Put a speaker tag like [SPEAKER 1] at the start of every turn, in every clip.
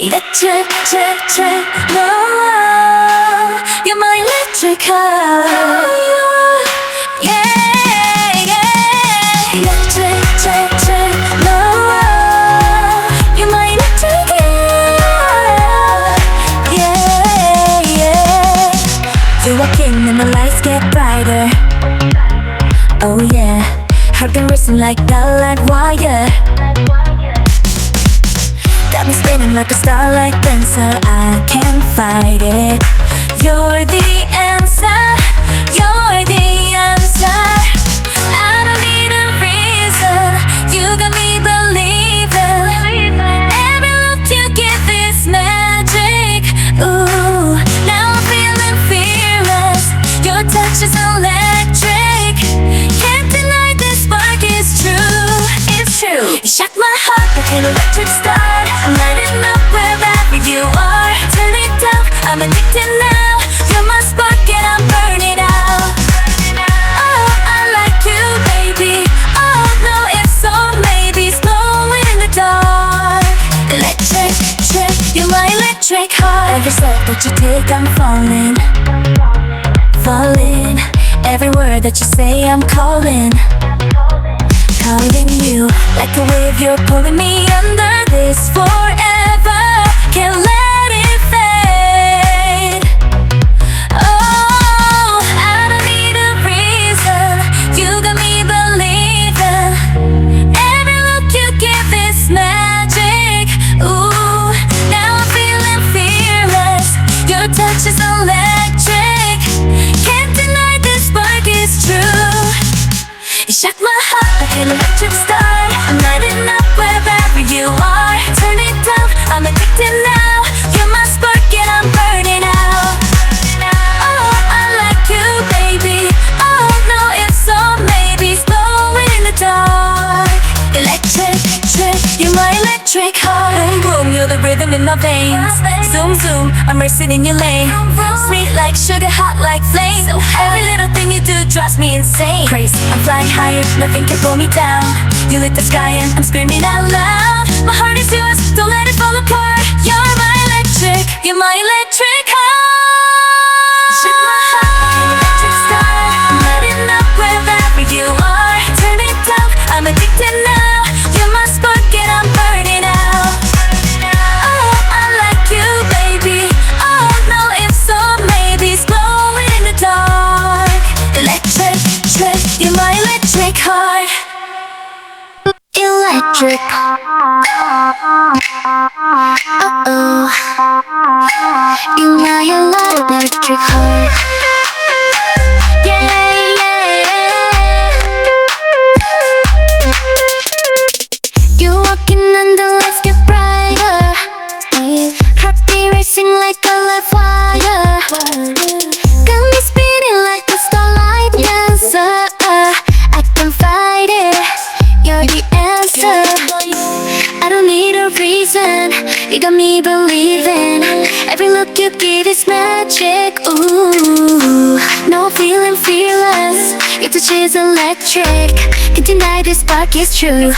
[SPEAKER 1] Electric, no, you're my electric heart. Yeah, yeah. Electric, no, you're my electric heart. Yeah, yeah. You walk in and the lights get brighter. Oh yeah, heart can racing like a light wire. Got me spinning like a starlight dancer, I can't fight it. You're the answer, you're the answer. I don't need a reason, you got me believing. Every look you give is magic. Ooh, now I'm feeling fearless. Your touch is electric. Can't deny this spark is true, it's true. You shock my heart like an electric start. I'm lighting up wherever you are. Turn it down, I'm addicted now. You're my spark and I'm burning out. Oh, I like you, baby. Oh, no ifs or maybes. Glowing in the dark. Electric, you're my electric heart. Every step that you take, I'm falling. Falling. Every word that you say, I'm calling. Calling you like a wave, you're pulling me under this forever. Can't let it fade. Oh, I don't need a reason, you got me believing. Every look you give is magic. Ooh, now I'm feeling fearless. Your touch is electric. Can't deny this spark is true. You shock my heart like an electric start. I'm lighting up wherever you are. Turn it down, I'm addicted now. You're my spark and I'm burning out. Oh, I like you, baby. Oh, no ifs or maybes. Glowing in the dark. Electric, you're my electric heart. Boom, boom, you're the rhythm in my veins. Zoom, zoom, I'm racing in your lane. Sweet like sugar, hot like flame. Every little thing you do drives me insane. Crazy, I'm flying higher, nothing can pull me down. You lit the sky and I'm screaming out loud. My heart is yours, don't let it fall apart. You're my electric, you're my electric heart. Shoot my heart, an electric star. I'm lighting up wherever you are. Turn it down, I'm addicted now. You're my spark and I'm burning out. Oh, I like you, baby. Oh, no ifs or maybes. Glowing in the dark. Electric, you're my electric heart. Electric. Uh-oh. You're my electric heart. Yeah, yeah. You're walking and the lights get brighter. Heartbeat racing like a live wire. Got me spinning like a starlight dancer. I can fight it. You're the answer. I don't need a reason, you got me believing. Every look you give is magic. Ooh, no feeling fearless. Your touch is electric. Can't deny this spark is true.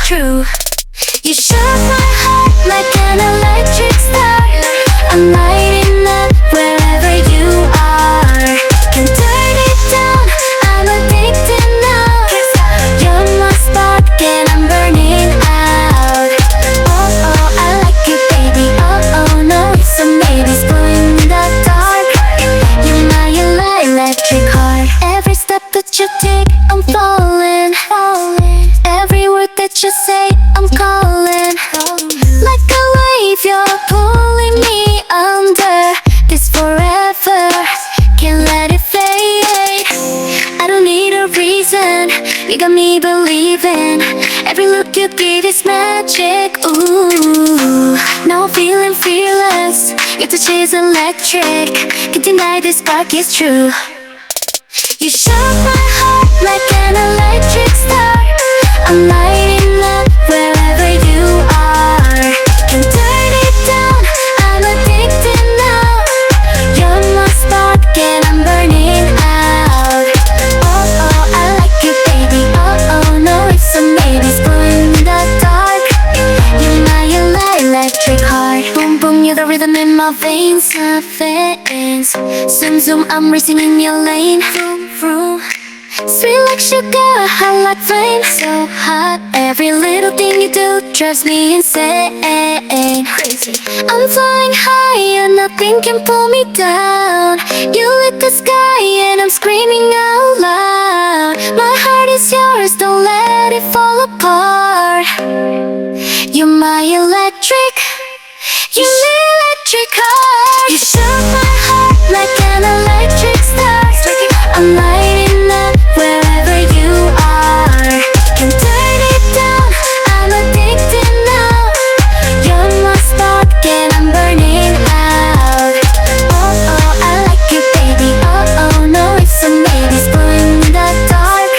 [SPEAKER 1] You shock my heart like an electric star. I'm lighting up wherever you are. Can't turn it down, I'm addicted now. You're my spark and I'm burning out. Oh, oh, I like you, baby. Oh, oh, no, so maybe it's glowing in the dark. You're my electric heart. Every step that you take, I'm falling. Every word that you say, I'm calling. Like a wave, you're pulling me under this forever. Can't let it fade. I don't need a reason, you got me believing. Every look you give is magic. Ooh, now I'm feeling fearless. Your touch is electric. Can't deny this spark is true. You shock my heart like an electric star. I'm lighting up wherever you are. Can't turn it down, I'm addicted now. You're my spark and I'm burning out. Oh, oh, I like you, baby. Oh, oh, no ifs or maybes. Glowing in the dark. You're my electric heart. Boom, boom, you're the the rhythm in my veins. Zoom zoom, I'm racing in your lane. Vroom vroom. Sweet like sugar, hot like flame. So hot, every little thing you do drives me insane. Crazy. I'm flying high and nothing can pull me down. You lit the sky and I'm screaming out loud. My heart is yours, don't let it fall apart. You're my electric, you're my electric heart. You shook my heart like an electric star. I'm lighting up wherever you are. Can't turn it down, I'm addicted now. You're my spark and I'm burning out. Oh oh, I like you baby. Oh oh, no ifs and maybes, glowing in the dark.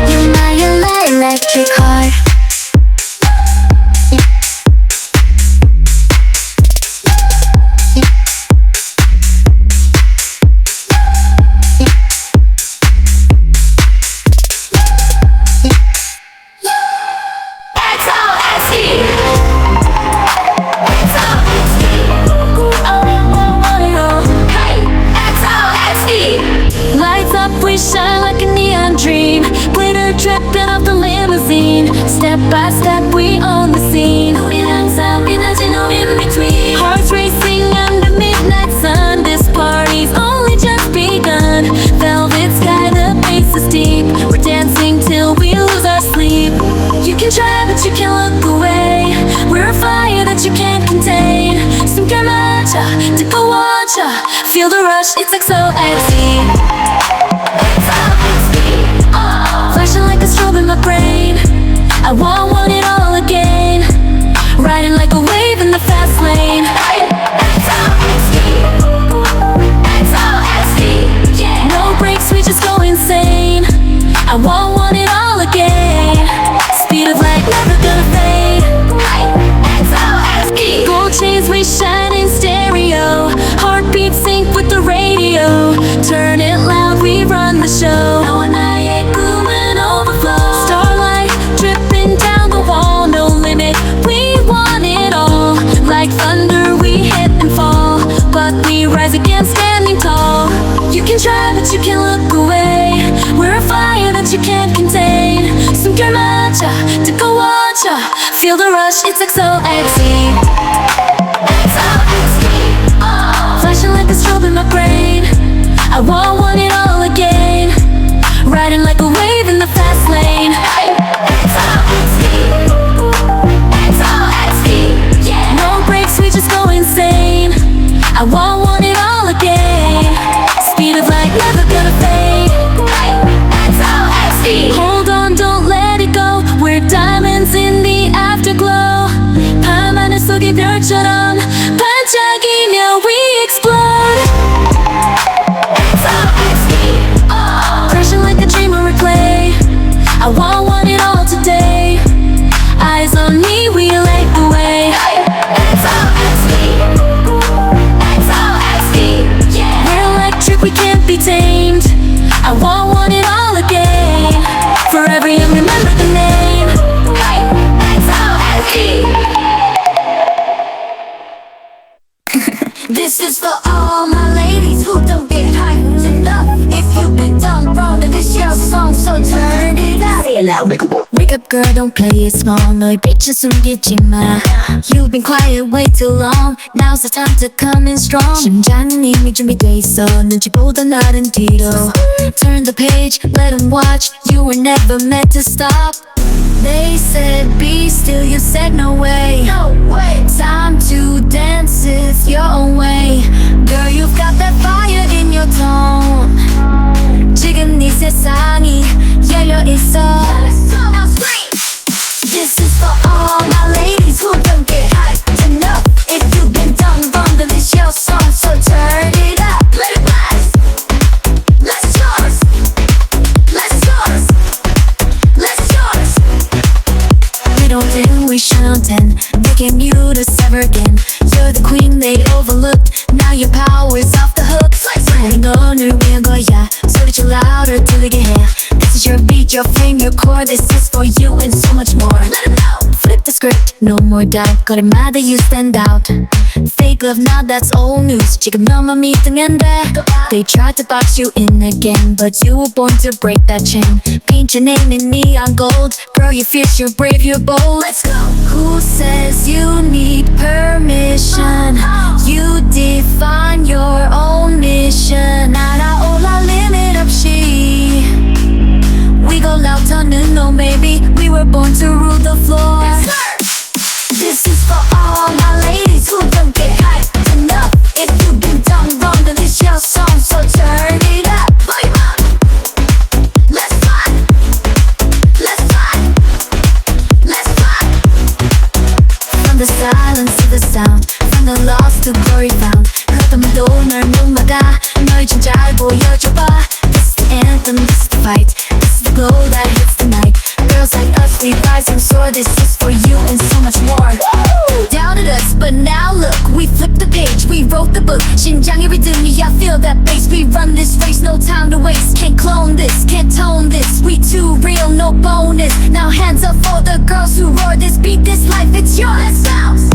[SPEAKER 1] You're my electric heart.
[SPEAKER 2] We shine like a neon dream, glitter dripping off the limousine. Step by step we own the scene. 우린 항상 빛나지 no in between. Hearts racing under midnight sun. This party's only just begun. Velvet sky, the bass is deep. We're dancing till we lose our sleep. You can try but you can't look away. We're a fire that you can't contain. 숨결맞아, 뜨거워져. Feel the rush, it's XOXZ. Flashing like a strobe in my brain. I want it all again. Riding like a wave in the fast lane. Yeah. No brakes, we just go insane. I want it all again. Speed of light, never gonna fade. Gold chains, we shine in stereo. Heartbeat sync with the radio. Turn it loud, we run the show. Like thunder we hit and fall, but we rise again standing tall. You can try but you can't look away. We're a fire that you can't contain. 숨결맞아, 뜨거워져. Feel the rush, it's XOXZ. Flashing like a strobe in my brain. I want it all again. Riding like a wave in the fast lane. We just go insane. I want it all again. Speed of light, never gonna fade. Hold on, don't let it go. We're diamonds in the afterglow. 밤하늘 속의 별처럼 반짝이며 we explode. Crashing like a dream or replay. I want it all today. Eyes on me, we light the way. We can't be tamed. I want it all again. Forever you remember the name.
[SPEAKER 1] This is for all my ladies who don't get hyped enough. If you've been done wrong, then this your song, so turn it up. Wake up girl, don't play it small. 너의 빛은 숨기지 마. You've been quiet way too long. Now's the time to come in strong. 심장은 이미 준비돼 있어. 눈치보다 나른 뒤로. Turn the page, let them watch. You were never meant to stop. They said be still, you said no way. No way. Time to dance is your own way. Girl, you've got that fire in your tone. 지금 네 세상이 열려 있어. Now scream. This is for all my ladies who don't get hyped enough. If you've been done wrong, then it's your song, so turn it up. Let it blast. Let's yours. Let's yours. Let's yours. We don't do, we shine on 10. Making you to sever again. You're the queen they overlooked. Now your power's off the hook. 우린 오늘 위한 거야. 소리쳐 louder 들리게 해. This is your beat, your fame, your core. This is for you and so much more. Let it know. Flip the script, no more doubt. 거리마다 you stand out. Fake
[SPEAKER 2] glove, now that's old news. 지금 너만 믿으면 돼. They tried to box you in again, but you were born to break that chain. Paint your name in neon gold. Girl, you're fierce, you're brave, you're bold. Let's go. Who says you need permission? You define your own mission. 날아올라 limit 없이. We go loud, turning no maybe. We were born to rule the floor. This is for all my ladies who don't get hyped enough. If you've been done wrong, then it's your song, so turn it up. Volume up. Let's fly. Let's fly. Let's fly. From the silence to the sound, from the lost to glory found. 그것도 널 못 막아. 널 진짜 잘 보여줘봐. This is the anthem, this is the fight. This is the glow that hits the night. Girls like us, we rise and soar. This is for you and so much more. Doubted us, but now look, we flipped the page, we wrote the book. 심장의 rhythm이, I feel that bass. We run this race, no time to waste. Can't clone this, can't tone this. We too real, no bonus. Now hands up for the girls who roar this beat, this life, it's yours. Let's bounce.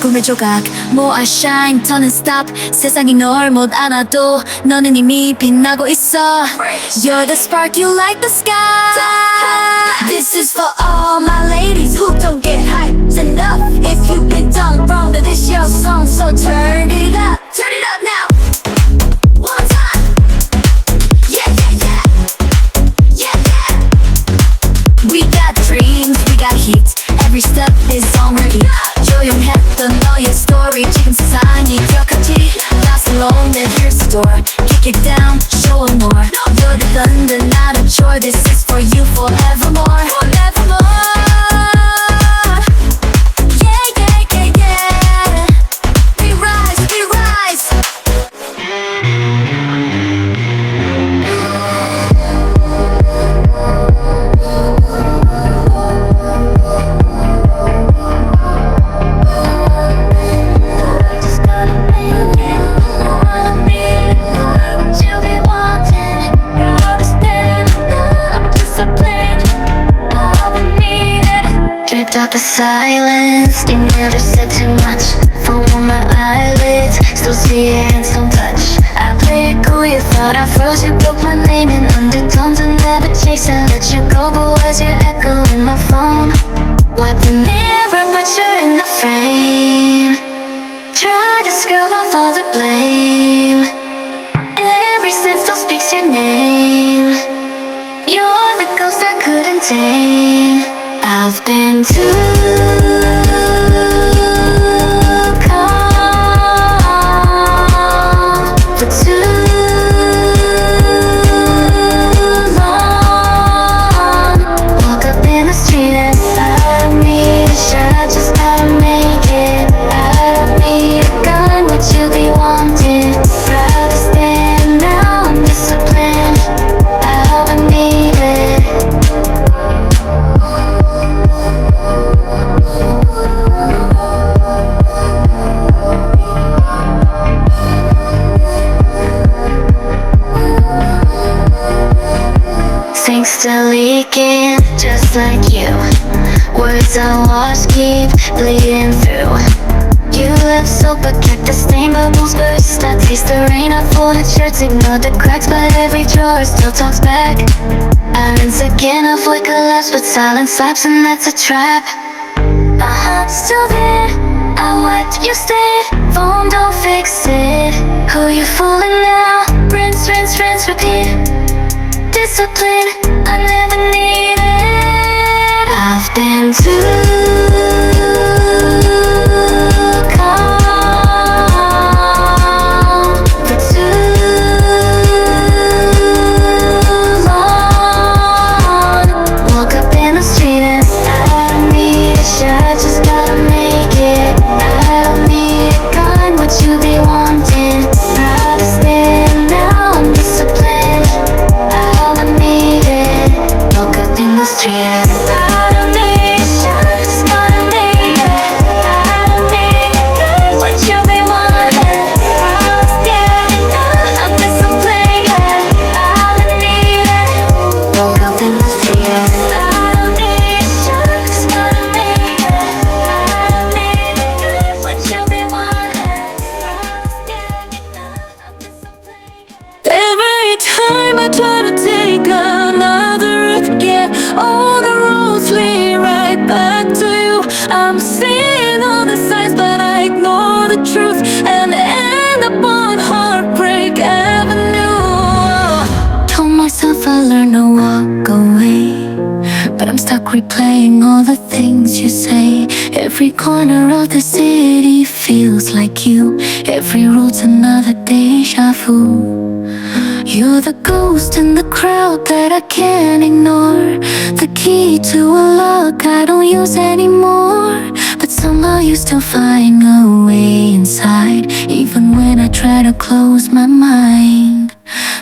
[SPEAKER 2] 꿈의 조각 모아 shine turn and stop 세상이 널 못 안아도 너는 이미 빛나고 있어. You're the spark, you light the sky. This is for all my ladies who don't get hyped enough. If you've been done wrong, then it's your song, so turn it up. Turn it up now. One time. Yeah, yeah, yeah. Yeah, yeah. We got dreams, we got heat. Every step is on repeat. 조용했던 너의 story 지금 세상이 기억하지. Last alone, then here's the door. Kick it down, show 'em more. You're the thunder, not a chore. This is for you forevermore. Forevermore. Yeah, yeah, yeah, yeah. We rise, we rise.
[SPEAKER 1] Out the silence, you never said too much. Foam on my eyelids, still see your hands, don't touch. I played it cool, you thought I froze, you broke my name in undertones. I never chased, I let you go, but was your echo in my phone? Wipe the mirror, but you're in the frame. Try to scrub off all the blame. Every sense still speaks your name. You're the ghost I couldn't tame. I've been too calm for too long. Woke up in the street and I don't need a shot, just gotta make it. I don't need a gun, what you be wanting. Proud to stand now, I'm disciplined. I don't need it. Things still leaking, just like you. Words I lost keep bleeding through. You left soap but kept the stain, bubbles burst. I taste the rain, I folded shirts, ignored the cracks, but every drawer still talks back. I rinse again, avoid collapse, but silence slaps and that's a trap. My heart's still there, I wiped, you stayed. Phone, don't fix it. Who you fooling now? Rinse, rinse, rinse, repeat. Discipline, I never needed. I've been too calm for too long. Woke up in the street and I don't need a shot, just gotta make it. I don't need a gun, what you be wanting. Proud to stand now, I'm disciplined. I don't need it. Woke up
[SPEAKER 2] All the roads lead right back to you. I'm seeing all the signs, but I ignore the truth and end up on Heartbreak Avenue. Told myself I learned to walk away, but I'm stuck replaying all the things you say. Every corner of the city feels like you. Every road's another deja vu. You're the ghost in the crowd that I can't ignore, the key to a lock I don't use anymore. But somehow you still find a way inside, even when I try to close my mind.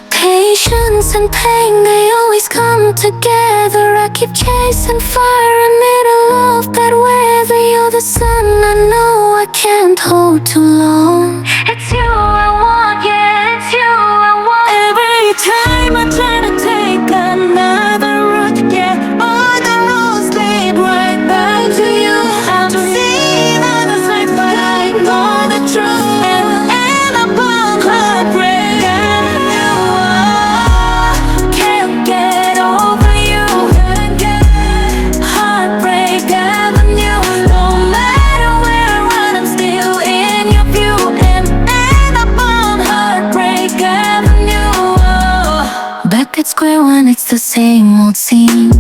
[SPEAKER 2] Patience and pain, they always come together. I keep chasing fire in middle of bad weather. You're the sun I know I can't hold too long. It's you I want, yeah, it's you I want. Every time I try to take another route, yeah, all the roads lead right back to you. I'm seeing all the signs, but I know the truth and end up on Heartbreak Avenue. Can't get over you. Heartbreak Avenue. No matter where I run, I'm still in your view and end up on Heartbreak Avenue. Back at square one, it's the same old scene.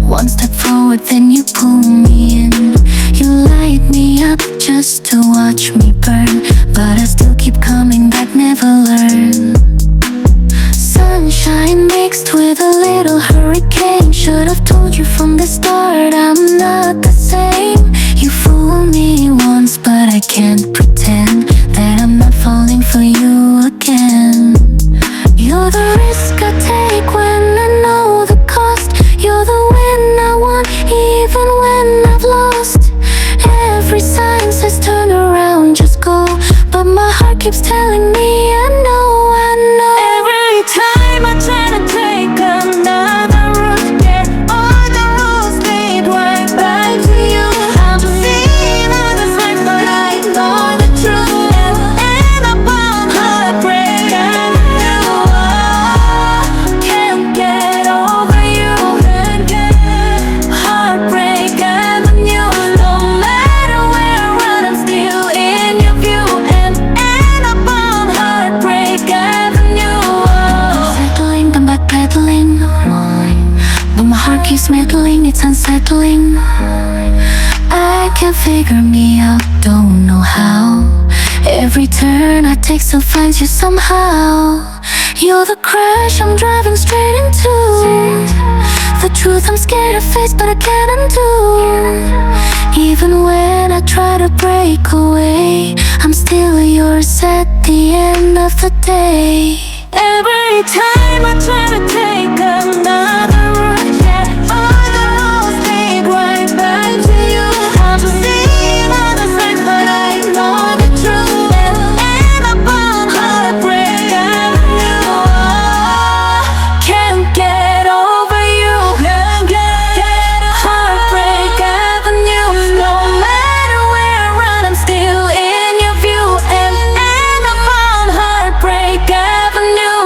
[SPEAKER 2] One step forward, then you pull me in. You light me up just to watch me burn, but I still keep coming back, never learn. Sunshine mixed with a little hurricane. Should've told you from the start I'm not the same. You fool me once, but I can't pretend that I'm not falling for you again. You're the risk I take when I know the cost. You're the win I want, even when I've lost. Every sign says turn around, just go, but my heart keeps telling me I know, I know. Every time I try to take another route, yeah, all the roads lead right back to you. I'm seeing all the signs, but I know the truth and end up on Heartbreak Avenue. Can't get over you. Heartbreak Avenue. No matter where I run, I'm still in your view and end up on Heartbreak Avenue. Settling, I'm backpedaling, but my heart keeps meddling, it's unsettling. I can't figure me out, don't know how. Every turn I take still finds you somehow. You're the crash I'm driving straight into, the truth I'm scared to face but I can't undo. Even when I try to break away, I'm still yours at the end of the day. Every time I try to take another route, yeah, all the roads lead right back to you. I'm seeing all the signs, but I know the truth and end up on Heartbreak Avenue. Can't get over you. Heartbreak Avenue. No matter where I run, I'm still in your view and end up on Heartbreak Avenue.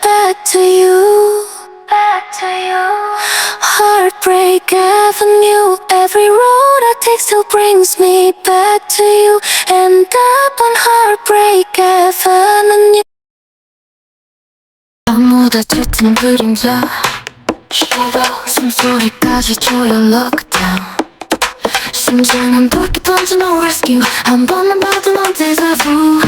[SPEAKER 2] Back to you, back to you. Heartbreak Avenue. Every road I take still brings me back to you. End up on Heartbreak Avenue. 아무도 짙은 그림자 싫어 숨소리까지 조여 lockdown. 심장은 붉게 던져 no rescue. 한 번만 봐도 넌 déjà vu.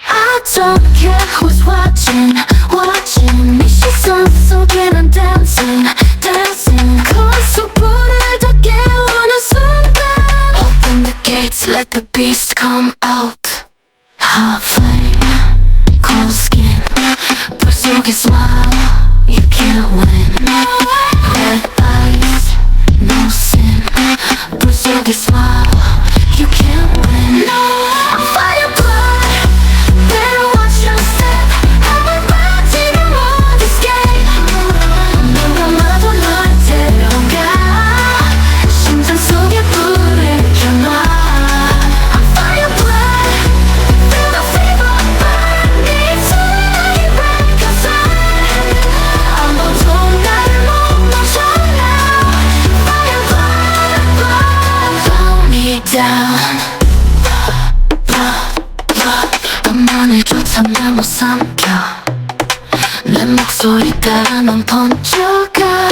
[SPEAKER 2] I don't care who's watching, watching. 네 시선 속에 난 dancing, dancing. 거울속 불을 더 깨우는 순간 Open the gates, let the beast come out. Hot flame, cold skin. 불 속에 smile, you can't win. Red eyes, no sin. 불 속에 smile, you can't win. I'm fireblood, better watch your step. 한번 빠지면 못 escape. 누가 봐도 널 데려가. 심장 속에 불을 켜놔. I'm fireblood, feel the fever burn me tonight. Ver.korzou.
[SPEAKER 1] 목소리 따라만 번져가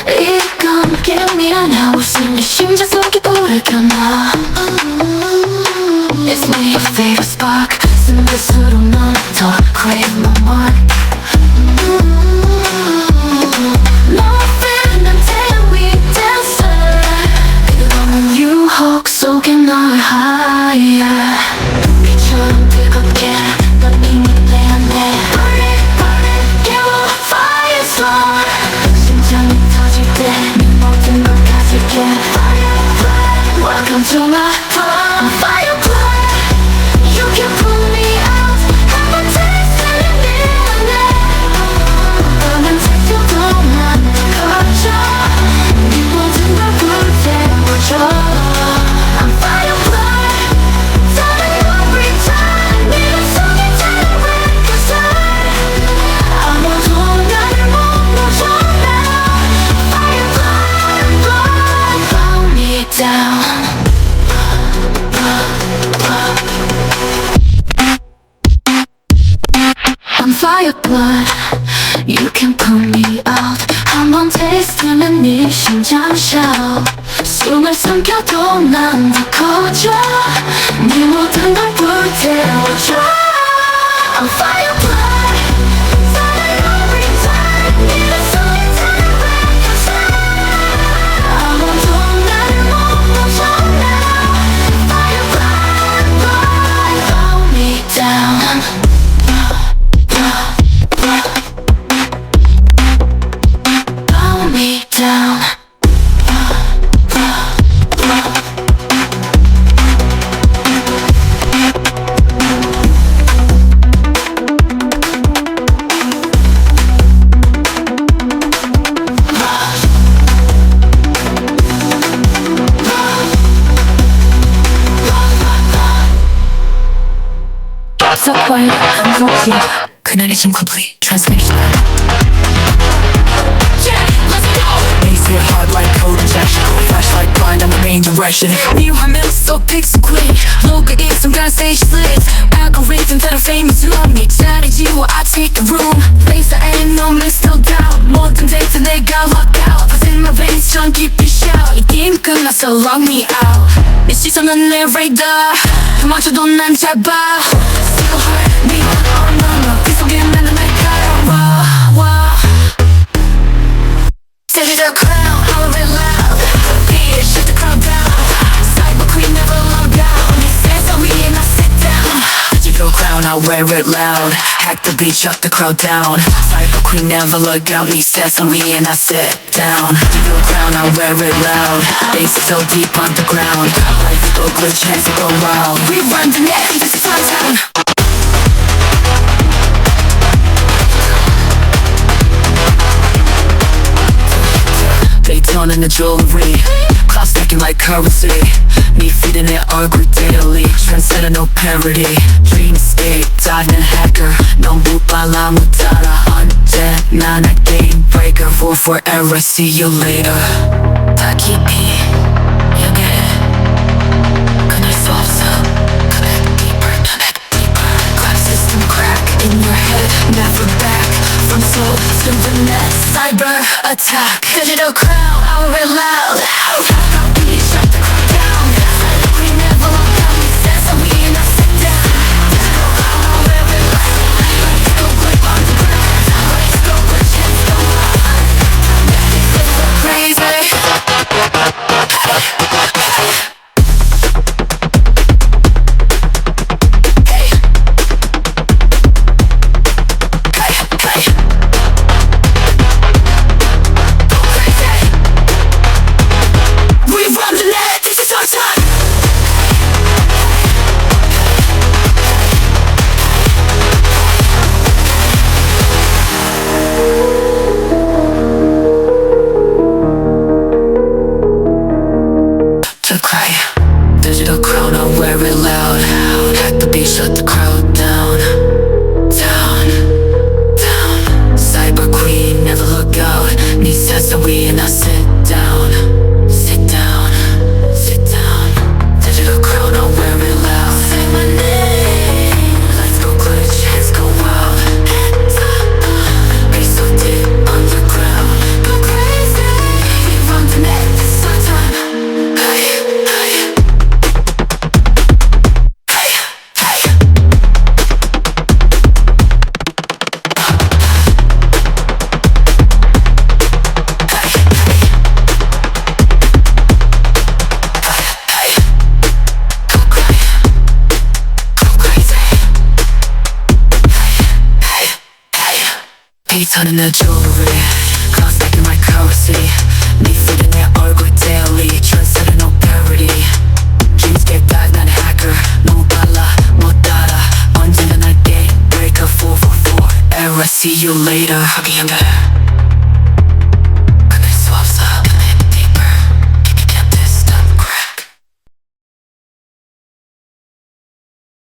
[SPEAKER 1] 이건 깨미안해 웃음이 심장 속에 불을 켜놔 It's me, your favorite spark 쓴 듯으로 넌 더 crave my mark Loving and telling me dancer 그거는 유혹 속에 널 higher 빛처럼 뜨겁게 넌 이미 내 안에 깨워 fire star 심장이 터질 때 네 모든 걸 가질게 Welcome to my heart Fireblood You can pull me out 한번 taste 내 안에 너는 색깔도 난 거쳐 네 모든 걸 불태워줘 I'm fireblood Turning every time 네 속에 HEARTBREAK Cause 아무도 나를 못 놓쳐 now Fireblood Blow me down I'm fireblood You can pull me out 한번 테스트면 네 심장 shout 숨을 삼켜도 난 더 커져 네 모든 걸 불태워줘 I'm fireblood Turning every time 네 속에 HEARTBREAK Cause 아무도 나를 못 놓쳐 now Fireblood Blow me down Blow me down So quiet, I'm complete 그날의 좀 complete transmission Let's go!
[SPEAKER 3] Ace hit hard like code injection Flashlight blind on the main direction 네 화면 속 pixel queen 녹아 있음 간세 slits Algorithms that are famous love me 자리 지워 I take the room Place I ain't no mistle down 모든 데이터 내가 lock out Cause in my veins 전 깊이 shout 이 게임 끝났어 lock me out 내 시선은 내 radar 도망쳐도 난 잡아 Still hurt me oh no no 그 속에 나는 날카로워 Set it up, crown, holler it loud Yeah, shut the crowd down Cyber queen never log out 네 세상 위에 나 sit down Digital crown, I wear it loud Hack the beat, shut the crowd down Cyber queen never log out 네 세상 위에 나 sit down Digital crown, I wear it loud Bass so deep underground Life go glitch, hands go wild We run the net, this is our town Daytona the jewelry Cloud stacking like currency 네 feeding 내 얼굴 daily Trendsetter no parody Dreamscape 다니는 hacker 넌 무발라 못 따라 언제나 날 game breaker Rule for error see you later 다 깊이 여기 끊을 수 없어 Connect deeper Cloud system crack in your head Never back From soul to the net Cyber attack Digital crown, I'll read loud Shut the crowd down We never lock down We stand so we ain't not sit down Digital crown, I'll read loud Let's go quick on the ground Let's go quick, chance go on It's so crazy We 데이터는 내 jewelry Cross like my currency 네 feed은 내 얼굴 daily Trendsetter no parody Dreams get bad 난 hacker 너무 빨라 못 따라 언젠가 날 game breaker 444 Error see you later 하기 힘들